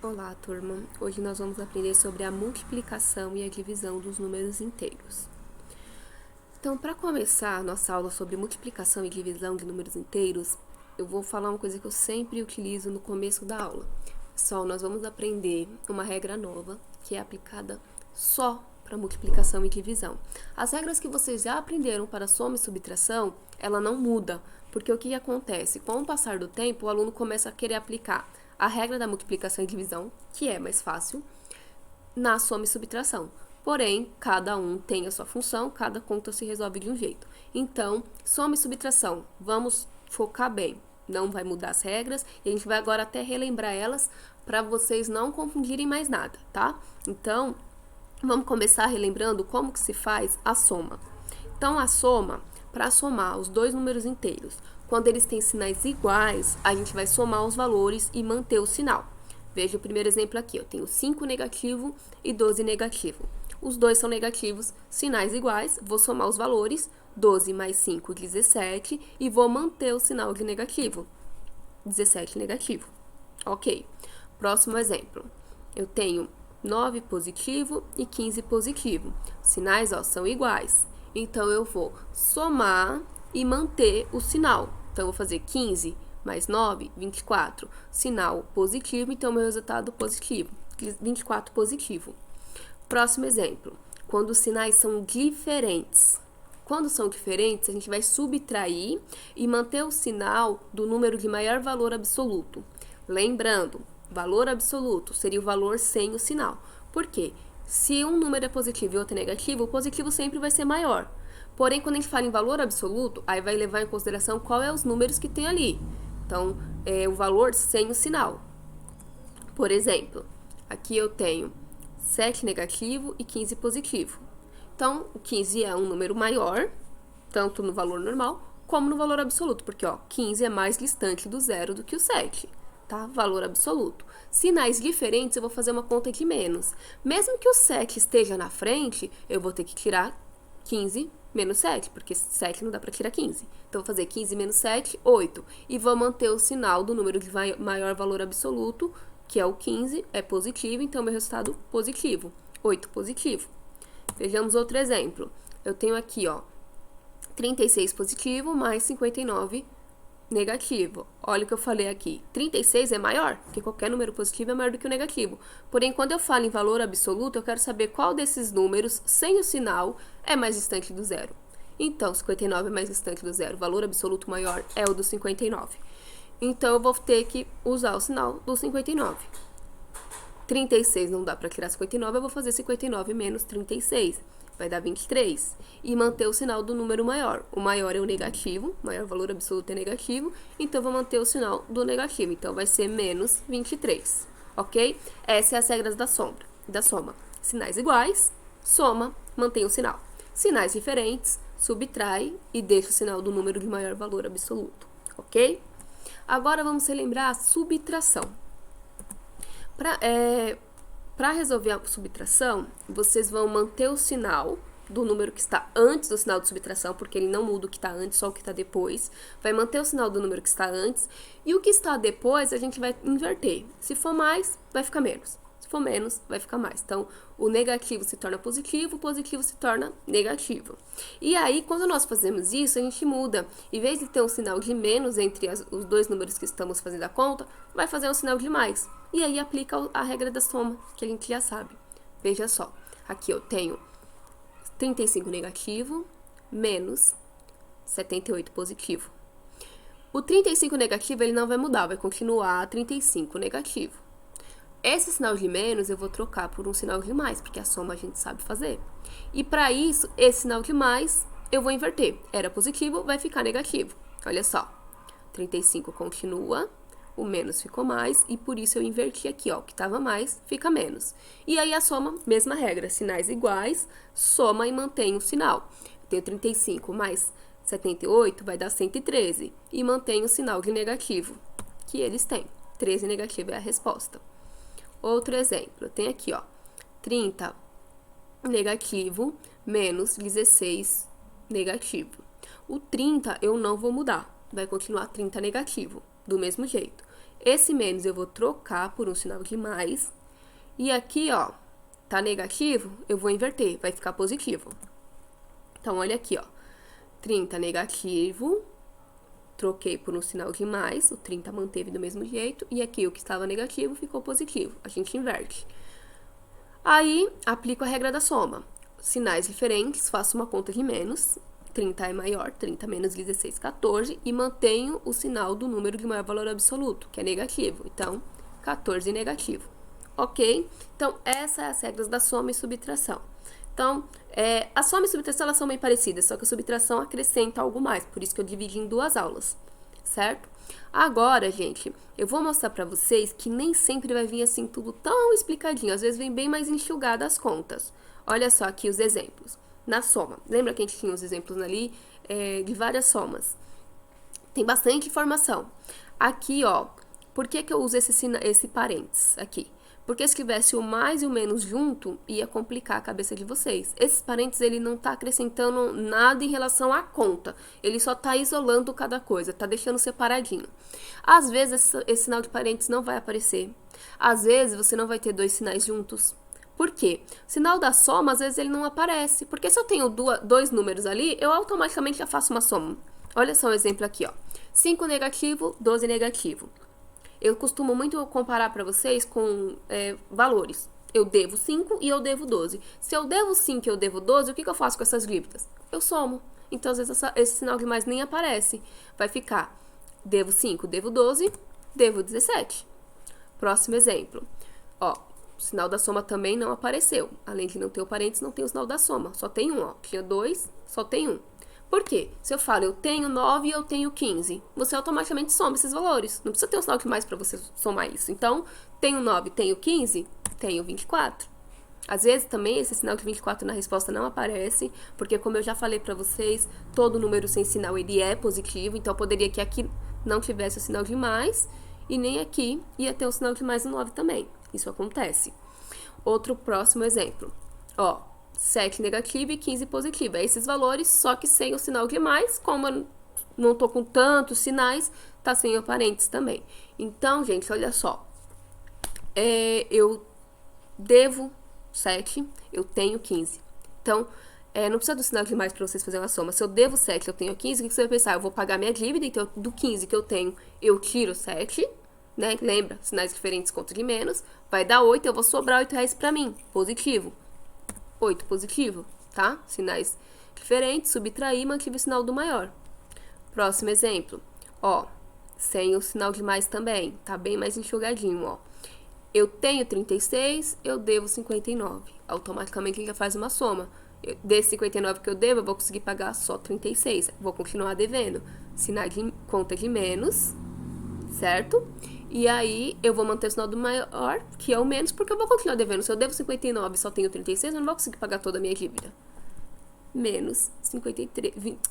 Olá, turma! Hoje nós vamos aprender sobre a multiplicação e a divisão dos números inteiros. Então, para começar a nossa aula sobre multiplicação e divisão de números inteiros, eu vou falar uma coisa que eu sempre utilizo no começo da aula. Pessoal, nós vamos aprender uma regra nova que é aplicada só para multiplicação e divisão. As regras que vocês já aprenderam para soma e subtração, ela não muda, porque o que acontece? Com o passar do tempo, o aluno começa a querer aplicar a regra da multiplicação e divisão, que é mais fácil, na soma e subtração. Porém, cada um tem a sua função, cada conta se resolve de um jeito. Então, soma e subtração, vamos focar bem. Não vai mudar as regras e a gente vai agora até relembrar elas para vocês não confundirem mais nada, tá? Então, vamos começar relembrando como que se faz a soma. Então, a soma, para somar os dois números inteiros, quando eles têm sinais iguais, a gente vai somar os valores e manter o sinal. Veja o primeiro exemplo aqui, eu tenho 5 negativo e 12 negativo. Os dois são negativos, sinais iguais, vou somar os valores, 12 mais 5, 17, e vou manter o sinal de negativo, 17 negativo. Ok, próximo exemplo, eu tenho 9 positivo e 15 positivo. Sinais, são iguais. Então, eu vou somar e manter o sinal. Então, eu vou fazer 15 mais 9, 24. Sinal positivo, então, meu resultado positivo. 24 positivo. Próximo exemplo. Quando os sinais são diferentes. Quando são diferentes, a gente vai subtrair e manter o sinal do número de maior valor absoluto. Lembrando, valor absoluto seria o valor sem o sinal. Por quê? Se um número é positivo e outro é negativo, o positivo sempre vai ser maior. Porém, quando a gente fala em valor absoluto, aí vai levar em consideração qual é os números que tem ali. Então, é o valor sem o sinal. Por exemplo, aqui eu tenho 7 negativo e 15 positivo. Então, o 15 é um número maior, tanto no valor normal, como no valor absoluto, porque 15 é mais distante do zero do que o 7. Tá? Valor absoluto. Sinais diferentes, eu vou fazer uma conta de menos. Mesmo que o 7 esteja na frente, eu vou ter que tirar 15 menos 7, porque 7 não dá para tirar 15. Então, vou fazer 15 menos 7, 8. E vou manter o sinal do número de maior valor absoluto, que é o 15, é positivo, então meu resultado positivo. 8 positivo. Vejamos outro exemplo. Eu tenho aqui, 36 positivo mais 59 negativo. Olha o que eu falei aqui. 36 é maior, porque qualquer número positivo é maior do que o negativo. Porém, quando eu falo em valor absoluto, eu quero saber qual desses números, sem o sinal, é mais distante do zero. Então, 59 é mais distante do zero. O valor absoluto maior é o do 59. Então, eu vou ter que usar o sinal do 59. 36 não dá para tirar 59, eu vou fazer 59 menos 36. Vai dar 23. E manter o sinal do número maior. O maior é o negativo, o maior valor absoluto é negativo, então vou manter o sinal do negativo. Então, vai ser menos 23, ok? Essas são as regras da soma. Sinais iguais, soma, mantém o sinal. Sinais diferentes, subtrai e deixa o sinal do número de maior valor absoluto, ok? Agora, vamos relembrar a subtração. Para resolver a subtração, vocês vão manter o sinal do número que está antes do sinal de subtração, porque ele não muda o que está antes, só o que está depois. Vai manter o sinal do número que está antes. E o que está depois, a gente vai inverter. Se for mais, vai ficar menos. Se for menos, vai ficar mais. Então, o negativo se torna positivo, o positivo se torna negativo. E aí, quando nós fazemos isso, a gente muda. Em vez de ter um sinal de menos entre os dois números que estamos fazendo a conta, vai fazer um sinal de mais. E aí, aplica a regra da soma, que a gente já sabe. Veja só, aqui eu tenho 35 negativo menos 78 positivo. O 35 negativo, ele não vai mudar, vai continuar 35 negativo. Esse sinal de menos eu vou trocar por um sinal de mais, porque a soma a gente sabe fazer. E para isso, esse sinal de mais eu vou inverter. Era positivo, vai ficar negativo. Olha só, 35 continua, o menos ficou mais, e por isso eu inverti aqui, o que estava mais fica menos. E aí a soma, mesma regra, sinais iguais, soma e mantém o sinal. Eu tenho 35 mais 78 vai dar 113, e mantém o sinal de negativo, que eles têm. 13 negativo é a resposta. Outro exemplo, eu tenho aqui, 30 negativo menos 16 negativo. O 30 eu não vou mudar, vai continuar 30 negativo, do mesmo jeito. Esse menos eu vou trocar por um sinal de mais. E aqui, ó, tá negativo, eu vou inverter, vai ficar positivo. Então, olha aqui, ó. 30 negativo, troquei por um sinal de mais, o 30 manteve do mesmo jeito, e aqui o que estava negativo ficou positivo. A gente inverte. Aí, aplico a regra da soma. Sinais diferentes, faço uma conta de menos. 30 é maior, 30 menos 16, 14, e mantenho o sinal do número de maior valor absoluto, que é negativo. Então, 14 negativo. Ok? Então, essas são as regras da soma e subtração. Então, a soma e subtração elas são bem parecidas, só que a subtração acrescenta algo mais, por isso que eu dividi em duas aulas, certo? Agora, gente, eu vou mostrar pra vocês que nem sempre vai vir assim tudo tão explicadinho, às vezes vem bem mais enxugado as contas. Olha só aqui os exemplos. Na soma, lembra que a gente tinha os exemplos ali de várias somas? Tem bastante informação. Aqui, ó, por que eu uso esse parênteses aqui? Porque se tivesse o mais e o menos junto, ia complicar a cabeça de vocês. Esses parênteses, ele não tá acrescentando nada em relação à conta. Ele só tá isolando cada coisa, tá deixando separadinho. Às vezes, esse sinal de parênteses não vai aparecer. Às vezes, você não vai ter dois sinais juntos. Por quê? O sinal da soma, às vezes, ele não aparece. Porque se eu tenho dois números ali, eu automaticamente já faço uma soma. Olha só um exemplo aqui, ó. 5 negativo, 12 negativo. Eu costumo muito comparar para vocês com valores. Eu devo 5 e eu devo 12. Se eu devo 5 e eu devo 12, o que eu faço com essas dívidas? Eu somo. Então, às vezes, esse sinal de mais nem aparece. Vai ficar devo 5, devo 12, devo 17. Próximo exemplo. Ó, o sinal da soma também não apareceu. Além de não ter o parênteses, não tem o sinal da soma. Só tem um, ó. Tinha 2, só tem um. Por quê? Se eu falo, eu tenho 9 e eu tenho 15, você automaticamente soma esses valores. Não precisa ter um sinal de mais para você somar isso. Então, tenho 9, tenho 15, tenho 24. Às vezes, também, esse sinal de 24 na resposta não aparece, porque, como eu já falei para vocês, todo número sem sinal, ele é positivo. Então, poderia que aqui não tivesse o sinal de mais, e nem aqui ia ter o sinal de mais no 9 também. Isso acontece. Outro próximo exemplo. Ó. 7 negativo e 15 positivo. É esses valores, só que sem o sinal de mais. Como eu não tô com tantos sinais, tá sem o parênteses também. Então, gente, olha só. Eu devo 7, eu tenho 15. Então, não precisa do sinal de mais para vocês fazerem uma soma. Se eu devo 7, eu tenho 15, o que você vai pensar? Eu vou pagar minha dívida, então do 15 que eu tenho, eu tiro 7, né? Lembra? Sinais diferentes conta de menos. Vai dar 8, eu vou sobrar R$8 para mim. Positivo. 8 positivo, tá? Sinais diferentes, subtrair, mantive o sinal do maior. Próximo exemplo, ó, sem o sinal de mais também, tá bem mais enxugadinho, ó. Eu tenho 36, eu devo 59. Automaticamente ele já faz uma soma. Desse 59 que eu devo, eu vou conseguir pagar só 36. Vou continuar devendo. Sinal de conta de menos, certo? E aí, eu vou manter o sinal do maior, que é o menos, porque eu vou continuar devendo. Se eu devo 59 e só tenho 36, eu não vou conseguir pagar toda a minha dívida. Menos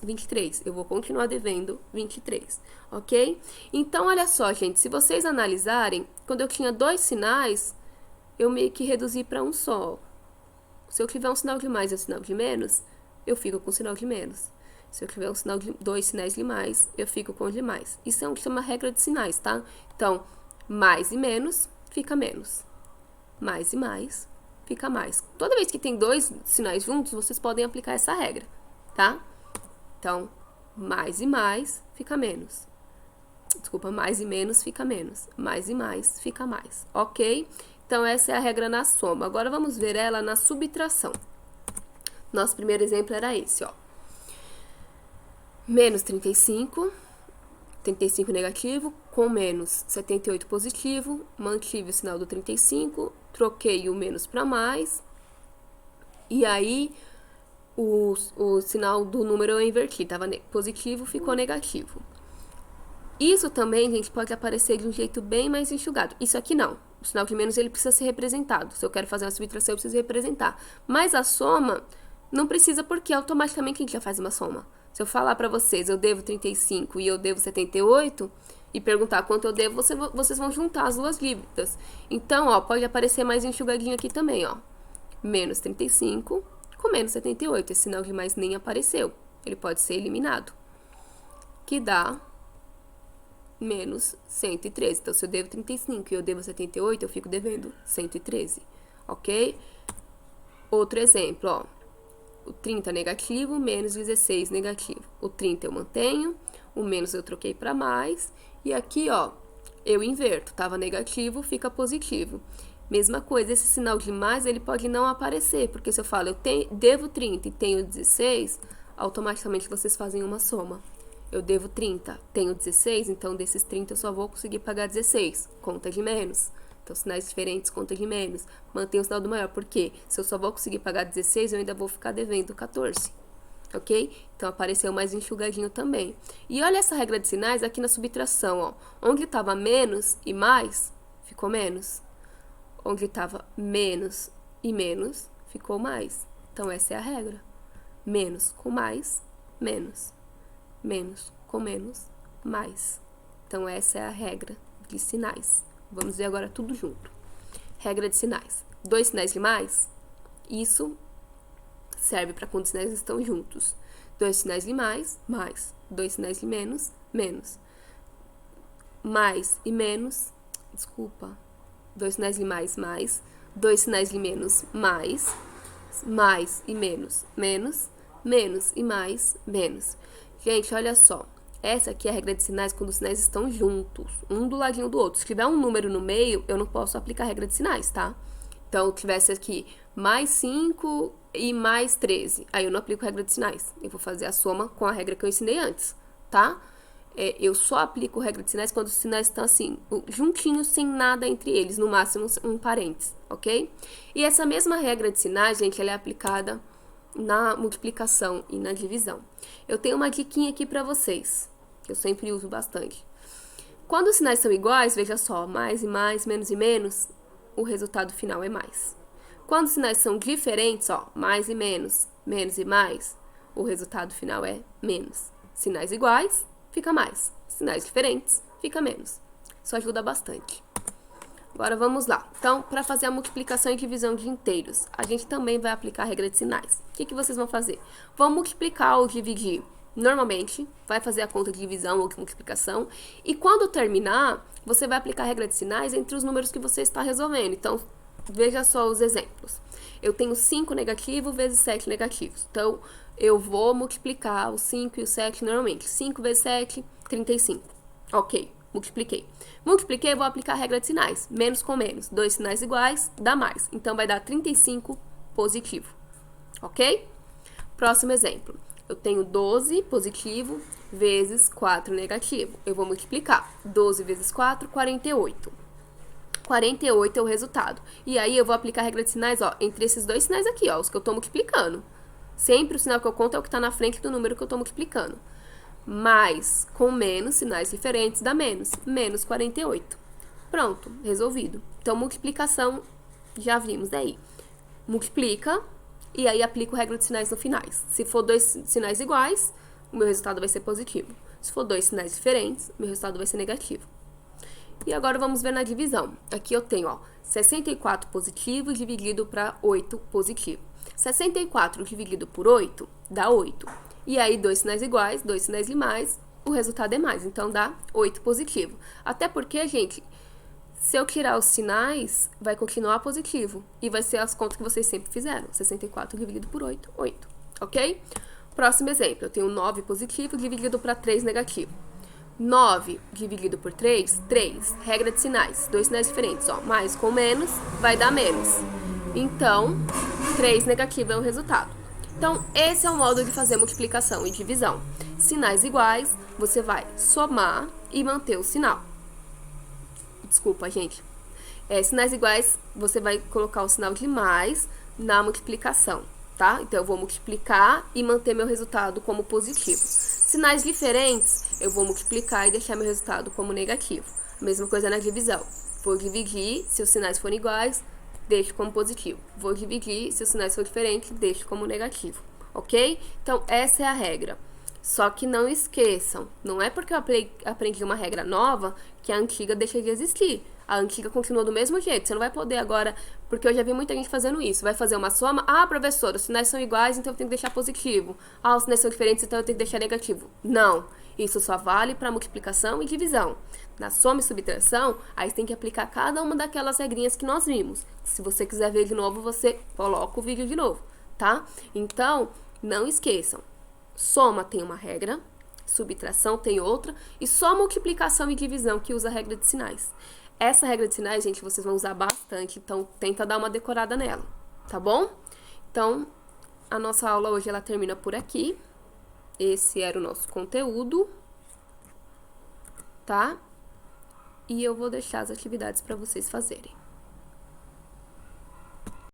23. Eu vou continuar devendo 23, ok? Então, olha só, gente. Se vocês analisarem, quando eu tinha dois sinais, eu meio que reduzi para um só. Se eu tiver um sinal de mais e um sinal de menos, eu fico com o sinal de menos. Se eu tiver um sinal de dois sinais de mais, eu fico com o de mais. Isso é uma regra de sinais, tá? Então, mais e menos, fica menos. Mais e mais, fica mais. Toda vez que tem dois sinais juntos, vocês podem aplicar essa regra, tá? Então, mais e mais, fica menos. Desculpa, mais e menos, fica menos. Mais e mais, fica mais, ok? Então, essa é a regra na soma. Agora, vamos ver ela na subtração. Nosso primeiro exemplo era esse, ó. Menos 35 negativo, com menos 78 positivo, mantive o sinal do 35, troquei o menos para mais, e aí o sinal do número eu inverti, estava positivo, ficou negativo. Isso também, gente, pode aparecer de um jeito bem mais enxugado. Isso aqui não. O sinal de menos ele precisa ser representado. Se eu quero fazer uma subtração, eu preciso representar. Mas a soma não precisa, porque automaticamente a gente já faz uma soma. Se eu falar para vocês, eu devo 35 e eu devo 78, e perguntar quanto eu devo, vocês vão juntar as duas dívidas. Então, ó, pode aparecer mais enxugadinho aqui também, ó. Menos 35 com menos 78. Esse sinal de mais nem apareceu. Ele pode ser eliminado. Que dá menos 113. Então, se eu devo 35 e eu devo 78, eu fico devendo 113, ok? Outro exemplo, ó. O 30 negativo, menos 16 negativo. O 30 eu mantenho, o menos eu troquei para mais. E aqui, ó, eu inverto. Tava negativo, fica positivo. Mesma coisa, esse sinal de mais, ele pode não aparecer. Porque se eu falo, devo 30 e tenho 16, automaticamente vocês fazem uma soma. Eu devo 30, tenho 16, então desses 30 eu só vou conseguir pagar 16. Conta de menos. Então, sinais diferentes, conta de menos. Mantém o sinal do maior, porque se eu só vou conseguir pagar 16, eu ainda vou ficar devendo 14. Ok? Então, apareceu mais enxugadinho também. E olha essa regra de sinais aqui na subtração, ó. Onde estava menos e mais, ficou menos. Onde estava menos e menos, ficou mais. Então, essa é a regra. Menos com mais, menos. Menos com menos, mais. Então, essa é a regra de sinais. Vamos ver agora tudo junto. Regra de sinais. 2 sinais de mais, isso serve para quando os sinais estão juntos. 2 sinais de mais, mais. 2 sinais de menos, menos. Mais e menos, desculpa. 2 sinais de mais, mais. 2 sinais de menos, mais. Mais e menos, menos. Menos e mais, menos. Gente, olha só. Essa aqui é a regra de sinais quando os sinais estão juntos, um do ladinho do outro. Se tiver um número no meio, eu não posso aplicar a regra de sinais, tá? Então, tivesse aqui mais 5 e mais 13. Aí eu não aplico a regra de sinais. Eu vou fazer a soma com a regra que eu ensinei antes, tá? Eu só aplico a regra de sinais quando os sinais estão assim, juntinhos, sem nada entre eles, no máximo um parênteses, ok? E essa mesma regra de sinais, gente, ela é aplicada na multiplicação e na divisão. Eu tenho uma diquinha aqui para vocês, que eu sempre uso bastante. Quando os sinais são iguais, veja só, mais e mais, menos e menos, o resultado final é mais. Quando os sinais são diferentes, ó, mais e menos e mais, o resultado final é menos. Sinais iguais, fica mais. Sinais diferentes, fica menos. Isso ajuda bastante. Agora vamos lá. Então, para fazer a multiplicação e divisão de inteiros, a gente também vai aplicar a regra de sinais. O que vocês vão fazer? Vão multiplicar ou dividir normalmente, vai fazer a conta de divisão ou de multiplicação, e quando terminar, você vai aplicar a regra de sinais entre os números que você está resolvendo. Então, veja só os exemplos. Eu tenho 5 negativo vezes 7 negativos. Então, eu vou multiplicar o 5 e o 7 normalmente. 5 vezes 7, 35. Ok. Multipliquei. Multipliquei, vou aplicar a regra de sinais. Menos com menos. 2 sinais iguais, dá mais. Então, vai dar 35 positivo. Ok? Próximo exemplo. Eu tenho 12 positivo vezes 4 negativo. Eu vou multiplicar. 12 vezes 4, 48. 48 é o resultado. E aí, eu vou aplicar a regra de sinais, ó, entre esses dois sinais aqui, ó, os que eu tô multiplicando. Sempre o sinal que eu conto é o que tá na frente do número que eu tô multiplicando. Mais com menos, sinais diferentes, dá menos. Menos 48. Pronto, resolvido. Então, multiplicação, já vimos daí. Multiplica, e aí aplico a regra de sinais no finais. Se for 2 sinais iguais, o meu resultado vai ser positivo. Se for 2 sinais diferentes, meu resultado vai ser negativo. E agora vamos ver na divisão. Aqui eu tenho, ó, 64 positivo dividido para 8 positivo. 64 dividido por 8 dá 8. E aí, 2 sinais iguais, 2 sinais de mais, o resultado é mais. Então, dá 8 positivo. Até porque, gente, se eu tirar os sinais, vai continuar positivo. E vai ser as contas que vocês sempre fizeram. 64 dividido por 8, 8. Ok? Próximo exemplo. Eu tenho 9 positivo dividido para 3 negativo. 9 dividido por 3, 3. Regra de sinais. 2 sinais diferentes, ó. Mais com menos, vai dar menos. Então, 3 negativo é o resultado. Então, esse é o modo de fazer multiplicação e divisão. Sinais iguais, você vai somar e manter o sinal. Desculpa, gente. Sinais iguais, você vai colocar o sinal de mais na multiplicação, tá? Então, eu vou multiplicar e manter meu resultado como positivo. Sinais diferentes, eu vou multiplicar e deixar meu resultado como negativo. A mesma coisa na divisão. Vou dividir, se os sinais forem iguais, deixo como positivo. Vou dividir, se os sinais forem diferentes, deixo como negativo, ok? Então, essa é a regra. Só que não esqueçam, não é porque eu aprendi uma regra nova que a antiga deixa de existir. A antiga continua do mesmo jeito. Você não vai poder agora, porque eu já vi muita gente fazendo isso. Vai fazer uma soma. Ah, professora, os sinais são iguais, então eu tenho que deixar positivo. Ah, os sinais são diferentes, então eu tenho que deixar negativo. Não. Isso só vale para multiplicação e divisão. Na soma e subtração, aí você tem que aplicar cada uma daquelas regrinhas que nós vimos. Se você quiser ver de novo, você coloca o vídeo de novo, tá? Então, não esqueçam. Soma tem uma regra, subtração tem outra, e só multiplicação e divisão que usa a regra de sinais. Essa regra de sinais, gente, vocês vão usar bastante, então tenta dar uma decorada nela, tá bom? Então, a nossa aula hoje ela termina por aqui. Esse era o nosso conteúdo, tá? E eu vou deixar as atividades para vocês fazerem.